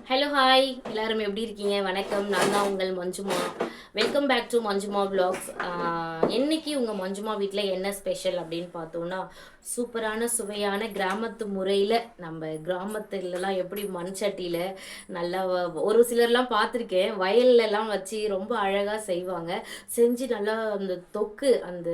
Hello hi எல்லாரும் எப்படி இருக்கீங்க? வணக்கம். நான் தான் உங்கள் Manjuma. Welcome back to Manjuma vlogs. இன்னைக்கு உங்கள் மஞ்சுமா வீட்டில் என்ன ஸ்பெஷல் அப்படின்னு பார்த்தோன்னா, சூப்பரான சுவையான கிராமத்து முறையில் நம்ம கிராமத்துலலாம் எப்படி மண் சட்டியில் நல்லா ஒரு சிலர்லாம் பார்த்துருக்கேன், வயல்லலாம் வச்சு ரொம்ப அழகாக செய்வாங்க. செஞ்சு நல்லா அந்த தொக்கு, அந்த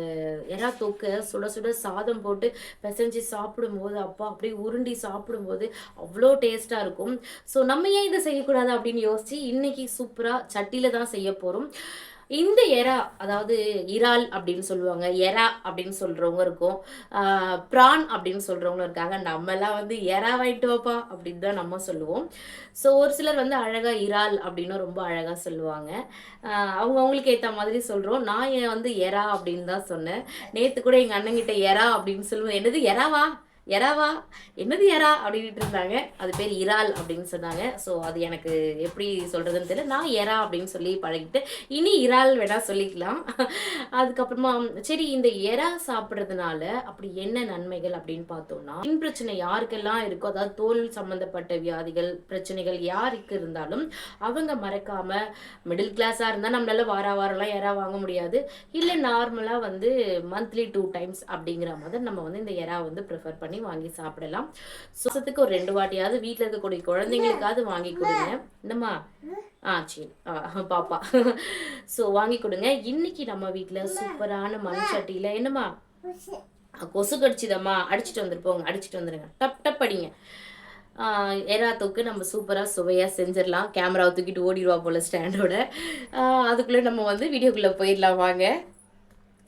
எறா தொக்கை சுட சுட சாதம் போட்டு பிசைஞ்சு சாப்பிடும்போது அப்பா அப்படியே உருண்டி சாப்பிடும்போது அவ்வளோ டேஸ்ட்டாக இருக்கும். ஸோ நம்ம ஏன் இதை செய்யக்கூடாது அப்படின்னு யோசிச்சு இன்னைக்கு சூப்பராக சட்டியில் தான் செய்ய போகிறோம். இந்த எறா, அதாவது இறால் அப்படின்னு சொல்லுவாங்க, எறா அப்படின்னு சொல்கிறவங்க இருக்கும், ப்ரான் அப்படின்னு சொல்கிறவங்களும் இருக்காங்க. நம்மலாம் வந்து எறா வாங்கிட்டு வாப்பா அப்படின்னு தான் நம்ம சொல்லுவோம். ஸோ ஒரு சிலர் வந்து அழகாக இறால் அப்படின்னு ரொம்ப அழகாக சொல்லுவாங்க. அவங்களுக்கு ஏற்ற மாதிரி சொல்கிறோம். நான் வந்து எறா அப்படின்னு தான் சொன்னேன். நேற்று கூட எங்கள் அண்ணங்கிட்ட எறா அப்படின்னு சொல்லுவேன். என்னது எறாவா, எறாவா, என்னது எறா அப்படின்ட்டு இருந்தாங்க. அது பேர் இறால் அப்படின்னு சொன்னாங்க. ஸோ அது எனக்கு எப்படி சொல்கிறதுன்னு தெரியல. நான் எறா அப்படின்னு சொல்லி பழகிட்டு இனி இறால் வேணா சொல்லிக்கலாம். அதுக்கப்புறமா சரி, இந்த எறா சாப்பிட்றதுனால அப்படி என்ன நன்மைகள் அப்படின்னு பார்த்தோம்னா, பின் பிரச்சனை யாருக்கெல்லாம் இருக்கோ, அதாவது தோல் சம்மந்தப்பட்ட வியாதிகள் பிரச்சனைகள் யாருக்கு இருந்தாலும் அவங்க மறக்காம, மிடில் கிளாஸாக இருந்தால் நம்மளால வாரம்லாம் எறா வாங்க முடியாது, இல்லை நார்மலாக வந்து மந்த்லி 2 டைம்ஸ் அப்படிங்கிற மாதிரி நம்ம வந்து இந்த எறா வந்து ப்ரிஃபர் பண்ணி வாங்கி சாப்பிடலாம். சுசத்துக்கு ஒரு 2 வாட்டியாவது வீட்டில் இருக்கக்கூடிய குழந்தைங்களுக்காவது வாங்கி கொடுங்க. என்னம்மா? சரி, பாப்பா. ஸோ வாங்கி கொடுங்க. இன்னைக்கு நம்ம வீட்டில் சூப்பரான மண் சட்டியில் என்னம்மா கொசு கடிச்சிதம்மா, அடிச்சுட்டு வந்துருப்போங்க, அடிச்சுட்டு வந்துடுங்க, டப் டப் அடிங்க. எறா தொக்கு நம்ம சூப்பராக சுவையாக செஞ்சிடலாம். கேமராவை தூக்கிட்டு ஓடிடுவா போல் ஸ்டாண்டோட. அதுக்குள்ளே நம்ம வந்து வீடியோக்குள்ளே போயிடலாம் வாங்க.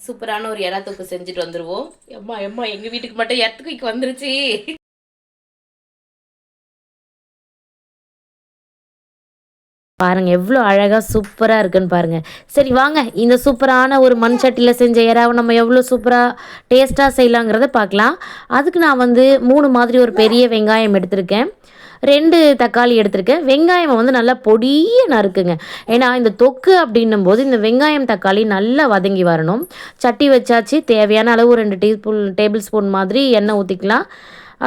சூப்பரான ஒரு எறா தொக்கு செஞ்சுட்டு வந்துடுவோம். எம்மா எம்மா, எங்கள் வீட்டுக்கு மட்டும் எர்த்துக்கு வந்துருச்சு. பாருங்க எவ்வளோ அழகாக சூப்பராக இருக்குன்னு பாருங்க. சரி வாங்க, இந்த சூப்பரான ஒரு மண் சட்டியில் செஞ்ச எறாவை நம்ம எவ்வளோ சூப்பராக டேஸ்ட்டாக செய்யலாங்கிறத பார்க்கலாம். அதுக்கு நான் வந்து 3 மாதிரி ஒரு பெரிய வெங்காயம் எடுத்திருக்கேன், 2 தக்காளி எடுத்திருக்கேன். வெங்காயம் வந்து நல்லா பொடியாக நறுக்குங்க. ஏன்னா இந்த தொக்கு அப்படின்னும் போது இந்த வெங்காயம் தக்காளி நல்லா வதங்கி வரணும். சட்டி வச்சாச்சு, தேவையான அளவு 2 டேபிள் ஸ்பூன் மாதிரி எண்ணெய் ஊற்றிக்கலாம்.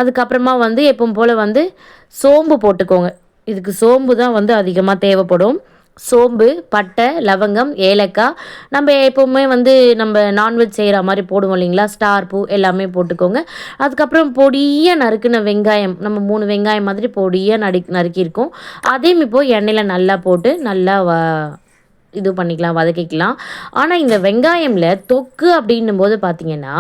அதுக்கப்புறமா வந்து எப்பவும் போல் வந்து சோம்பு போட்டுக்கோங்க. இதுக்கு சோம்பு தான் வந்து அதிகமாக தேவைப்படும். சோம்பு, பட்டை, லவங்கம், ஏலக்காய், நம்ம எப்போவுமே வந்து நம்ம நான்வெஜ் செய்கிற மாதிரி போடுவோம் இல்லைங்களா, ஸ்டார் பூ எல்லாமே போட்டுக்கோங்க. அதுக்கப்புறம் பொடியாக நறுக்குன வெங்காயம், நம்ம 3 வெங்காயம் மாதிரி பொடியாக நறுக்கியிருக்கோம். அதையும் இப்போது எண்ணெயில் நல்லா போட்டு நல்லா இது பண்ணிக்கலாம், வதக்கிக்கலாம். ஆனால் இந்த வெங்காயமில் தொக்கு அப்படின்னும் போது பார்த்திங்கன்னா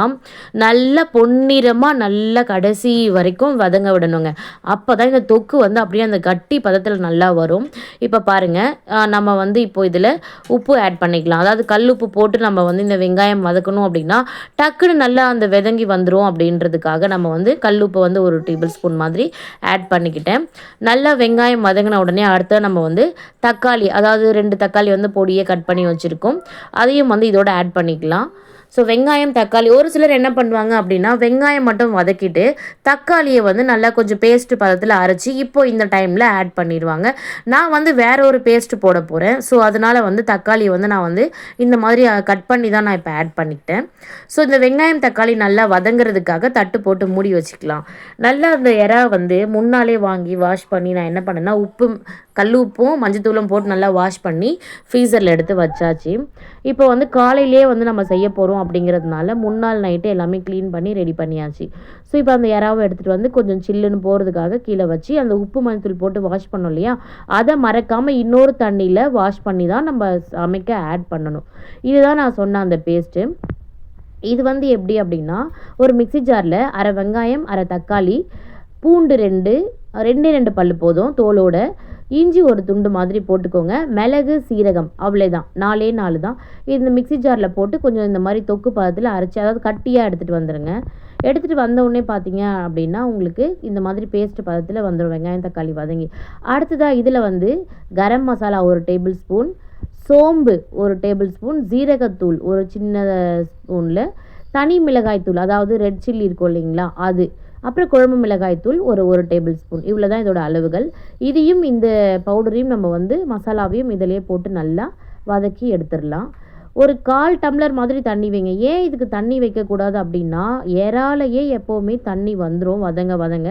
நல்லா பொன்னிறமாக நல்லா கடைசி வரைக்கும் வதங்க விடணுங்க. அப்போ தான் இந்த தொக்கு வந்து அப்படியே அந்த கட்டி பதத்தில் நல்லா வரும். இப்போ பாருங்கள், நம்ம வந்து இப்போ இதில் உப்பு ஆட் பண்ணிக்கலாம். அதாவது கல் உப்பு போட்டு நம்ம வந்து இந்த வெங்காயம் வதக்கணும் அப்படின்னா டக்குன்னு நல்லா அந்த வதங்கி வந்துடும். அப்படின்றதுக்காக நம்ம வந்து கல் உப்பு வந்து 1 டேபிள் ஸ்பூன் மாதிரி ஆட் பண்ணிக்கிட்டேன். நல்லா வெங்காயம் வதங்கின உடனே அடுத்த நம்ம வந்து தக்காளி, அதாவது 2 தக்காளி வந்து பொடியை கட் பண்ணி வச்சுருக்கோம், அதையும் வந்து இதோட ஆட் பண்ணிக்கலாம். ஸோ வெங்காயம் தக்காளி, ஒரு சிலர் என்ன பண்ணுவாங்க அப்படின்னா வெங்காயம் மட்டும் வதக்கிட்டு தக்காளியை வந்து நல்லா கொஞ்சம் பேஸ்ட் பதத்தில் அரைச்சி இப்போ இந்த டைமில் ஆட் பண்ணிடுவாங்க. நான் வந்து வேற ஒரு பேஸ்ட் போட போகிறேன். ஸோ அதனால் வந்து தக்காளியை வந்து நான் வந்து இந்த மாதிரி கட் பண்ணி தான் நான் இப்போ ஆட் பண்ணிக்கிட்டேன். ஸோ இந்த வெங்காயம் தக்காளி நல்லா வதங்கிறதுக்காக தட்டு போட்டு மூடி வச்சுக்கலாம். நல்லா அந்த எறா வந்து முன்னாலே வாங்கி வாஷ் பண்ணி நான் என்ன பண்ணேன்னா கல் உப்பும் மஞ்சத்தூளும் போட்டு நல்லா வாஷ் பண்ணி ஃப்ரீசரில் எடுத்து வச்சாச்சு. இப்போ வந்து காலையிலே வந்து நம்ம செய்ய போகிறோம் அப்படிங்கிறதுனால முன்னாள் நைட்டு எல்லாமே க்ளீன் பண்ணி ரெடி பண்ணியாச்சு. ஸோ இப்போ அந்த எறாவை எடுத்துகிட்டு வந்து கொஞ்சம் சில்லுன்னு போகிறதுக்காக கீழே வச்சு அந்த உப்பு மஞ்சத்தூள் போட்டு வாஷ் பண்ணோம் இல்லையா, அதை மறக்காமல் இன்னொரு தண்ணியில் வாஷ் பண்ணி தான் நம்ம சமைக்க ஆட் பண்ணணும். இதுதான் நான் சொன்ன அந்த பேஸ்ட்டு. இது வந்து எப்படி அப்படின்னா, ஒரு மிக்ஸி ஜாரில் அரை வெங்காயம், அரை தக்காளி, பூண்டு 2 பல் போதும் தோலோட, இஞ்சி ஒரு துண்டு மாதிரி போட்டுக்கோங்க, மிளகு, சீரகம், அவ்வளோதான், 4 தான். இந்த மிக்ஸி ஜாரில் போட்டு கொஞ்சம் இந்த மாதிரி தொக்கு பதத்தில் அரைச்சி, அதாவது கட்டியாக எடுத்துகிட்டு வந்துடுங்க. எடுத்துகிட்டு வந்தவுடனே பார்த்தீங்க அப்படின்னா உங்களுக்கு இந்த மாதிரி பேஸ்ட் பதத்தில் வந்துடும் வெங்காயம் தக்காளி வதங்கி. அடுத்ததாக இதில் வந்து கரம் மசாலா 1 டேபிள் ஸ்பூன், சோம்பு 1 டேபிள் ஸ்பூன், ஜீரகத்தூள் ஒரு சின்ன ஸ்பூனில், தனி மிளகாய் தூள், அதாவது ரெட் சில்லி இருக்கும் இல்லைங்களா அது, அப்புறம் குழம்பு மிளகாய் தூள் ஒரு டேபிள் ஸ்பூன். இவ்வளோ தான் இதோட அளவுகள். இதையும் இந்த பவுடரையும் நம்ம வந்து மசாலாவையும் இதிலே போட்டு நல்லா வதக்கி எடுத்துடலாம். ஒரு 1/4 டம்ளர் மாதிரி தண்ணி வைங்க. ஏன் இதுக்கு தண்ணி வைக்கக்கூடாது அப்படின்னா, எறாலயே எப்பவுமே தண்ணி வந்துரும் வதங்க வதங்க.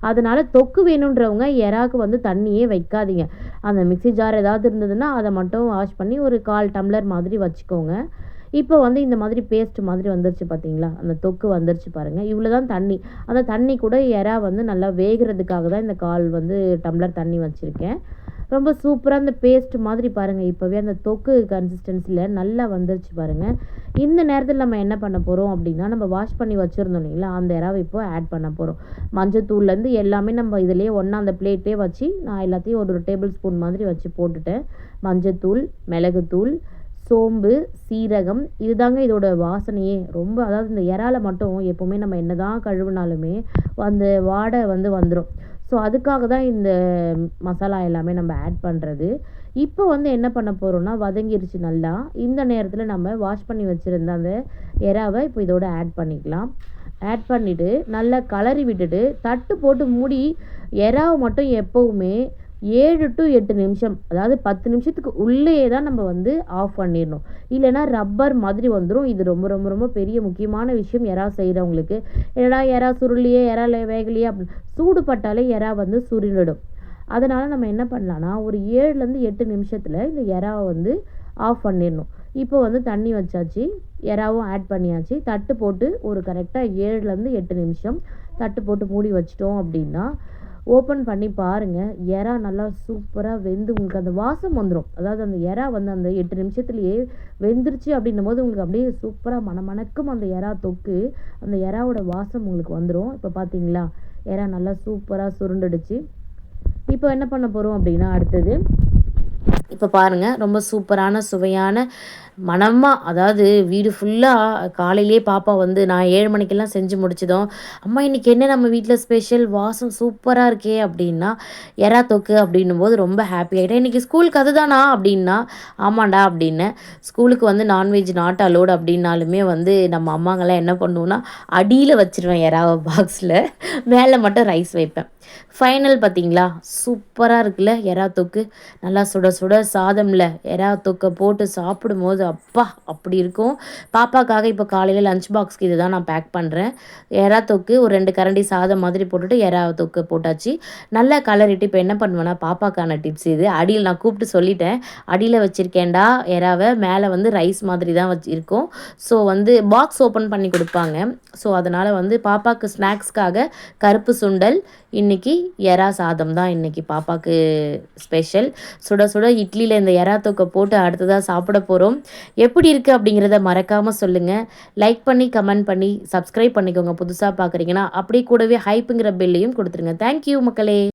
அதனால தொக்கு வேணுன்றவங்க எறாக்கு வந்து தண்ணியே வைக்காதீங்க. அந்த மிக்ஸி ஜார் ஏதாவது இருந்ததுன்னா, அத மட்டும் வாஷ் பண்ணி ஒரு 1/4 டம்ளர் மாதிரி வச்சுக்கோங்க. இப்போ வந்து இந்த மாதிரி பேஸ்ட் மாதிரி வந்துருச்சு பார்த்தீங்களா? அந்த தொக்கு வந்துருச்சு பாருங்க. இவ்வளோ தான் தண்ணி. அந்த தண்ணி கூட எறா வந்து நல்லா வேகுறதுக்காக தான் இந்த 1/4 வந்து டம்ளர் தண்ணி வச்சிருக்கேன். ரொம்ப சூப்பரா அந்த பேஸ்ட் மாதிரி பாருங்க. இப்பவே அந்த தொக்கு கன்சிஸ்டன்சில நல்லா வந்துருச்சு பாருங்க. இந்த நேரத்தில நம்ம என்ன பண்ண போறோம் அப்படின்னா, நம்ம வாஷ் பண்ணி வச்சிருந்தோம் இல்லைங்களா? அந்த எறாவ இப்போ ஆட் பண்ண போறோம். மஞ்சத்தூள்லேருந்து எல்லாமே நம்ம இதிலேயே ஒண்ணா அந்த பிளேட்லயே வச்சு, நான் எல்லாத்தையும் ஒரு டேபிள் ஸ்பூன் மாதிரி வச்சு போட்டுட்டேன். மஞ்சத்தூள், மிளகுத்தூள், சோம்பு, சீரகம் இதுதாங்க இதோட வாசனையே. ரொம்ப அதாவது இந்த எறால மட்டும் எப்பவுமே நம்ம என்னதான் கழுவுனாலுமே, அந்த வாடை வந்து வந்துரும். ஸோ அதுக்காக தான் இந்த மசாலா எல்லாமே நம்ம ஆட் பண்ணுறது. இப்போ வந்து என்ன பண்ண போறோம்னா, வதங்கிருச்சு நல்லா. இந்த நேரத்தில நம்ம வாஷ் பண்ணி வச்சிருந்த அந்த எறாவ இப்போ இதோட ஆட் பண்ணிக்கலாம். ஆட் பண்ணிட்டு, நல்லா கலறி விட்டுட்டு, தட்டு போட்டு மூடி எறாவ மட்டும் எப்பவுமே 7 டூ 8 நிமிஷம், அதாவது 10 நிமிஷத்துக்கு உள்ளேயே தான் நம்ம வந்து ஆஃப் பண்ணிடணும். இல்லைன்னா ரப்பர் மாதிரி வந்துரும். இது ரொம்ப ரொம்ப ரொம்ப பெரிய முக்கியமான விஷயம் எறா செய்கிறவங்களுக்கு. என்னடா எறா சுருளலையே, எறா வேகலையே அப்படின்னு சூடு பட்டாலே எறா வந்து சுருண்டிடும். அதனால நம்ம என்ன பண்ணலான்னா, ஒரு 7லேருந்து 8 நிமிஷத்துல இந்த எறாவ வந்து ஆஃப் பண்ணிடணும். இப்போ வந்து தண்ணி வச்சாச்சு. எறாவும் ஆட் பண்ணியாச்சு. தட்டு போட்டு ஒரு கரெக்ட்டா 7லேருந்து 8 நிமிஷம் தட்டு போட்டு மூடி வச்சுட்டோம் அப்படின்னா, ஓப்பன் பண்ணி பாருங்க. எறா நல்லா சூப்பரா வெந்து உங்களுக்கு அந்த வாசம் வந்துரும். அதாவது அந்த எறா வந்து அந்த 8 நிமிஷத்துலயே வெந்துருச்சு அப்படின்னும்போது உங்களுக்கு அப்படியே சூப்பரா மணமணக்கும் அந்த எறா தொக்கு. அந்த எறாவோட வாசம் உங்களுக்கு வந்துரும். இப்போ பார்த்தீங்களா? எறா நல்லா சூப்பரா சுருண்டுடுச்சு. இப்போ என்ன பண்ண போறோம் அப்படின்னா, அடுத்தது இப்போ பாருங்க ரொம்ப சூப்பரான சுவையான மணமா அதாவது வீடு ஃபுல்லா காலையிலேயே பாப்பா வந்து நான் 7 மணிக்கெல்லாம் செஞ்சு முடிச்சதும், "அம்மா இன்னைக்கு என்ன நம்ம வீட்ல ஸ்பெஷல்? வாசம் சூப்பரா இருக்கே!" அப்படின்னா, "எறா தொக்கு" அப்படின்னும்போது ரொம்ப ஹாப்பி ஆயிட்டேன். "இன்னைக்கு ஸ்கூலுக்கு அதுதானா?" அப்படின்னா, "ஆமாண்டா" அப்படின்னேன். ஸ்கூலுக்கு வந்து நான்வெஜ் நாட் அலோவ்ட் அப்படின்னாலுமே வந்து நம்ம அம்மாங்கலாம் என்ன பண்ணுவோம்னா, அடியில வச்சுருவேன் எறாவ பாக்ஸ்ல. மேல மட்டும் ரைஸ் வைப்பேன். ஃபைனல் பார்த்தீங்களா? சூப்பரா இருக்குல்ல எறா தொக்கு. நல்லா சுட சுட சாதம்ல எறா தொக்க போட்டு சாப்பிடும்போது அப்பா! அப்படி இருக்கும். பாப்பாக்காக இப்போ காலையில லஞ்ச் பாக்ஸ்க்கு இதுதான் நான் பேக் பண்றேன். எறா தொக்கு ஒரு 2 கரண்டி சாதம் மாதிரி போட்டுட்டு எறா தொக்கு போட்டாச்சு. நல்லா கலரிட்டு இப்போ என்ன பண்ணுவேன்னா, பாப்பாக்கான டிப்ஸ் இது. அடியில நான் கூப்பிட்டு சொல்லிட்டேன். "அடியில வச்சிருக்கேன்டா எறாவ, மேல வந்து ரைஸ் மாதிரி தான் இருக்கும்." ஸோ வந்து பாக்ஸ் ஓப்பன் பண்ணி குடுப்பாங்க. ஸோ அதனால வந்து பாப்பாக்கு ஸ்நாக்ஸ்க்காக கருப்பு சுண்டல், இன்னைக்கு எறா சாதம் தான் இன்னைக்கு பாப்பாக்கு ஸ்பெஷல். சுட சுட இட்லியில இந்த எறா தொக்க போட்டு அடுத்ததா சாப்பிட போறோம். எப்படி இருக்கு அப்படிங்கிறத மறக்காம சொல்லுங்க. லைக் பண்ணி, கமெண்ட் பண்ணி, சப்ஸ்கிரைப் பண்ணிக்கோங்க புதுசா பார்க்குறீங்கன்னா. அப்படியே கூடவே ஹைப்புங்கிற பெல்லையும் குடுத்துருங்க. தேங்க் யூ மக்களே!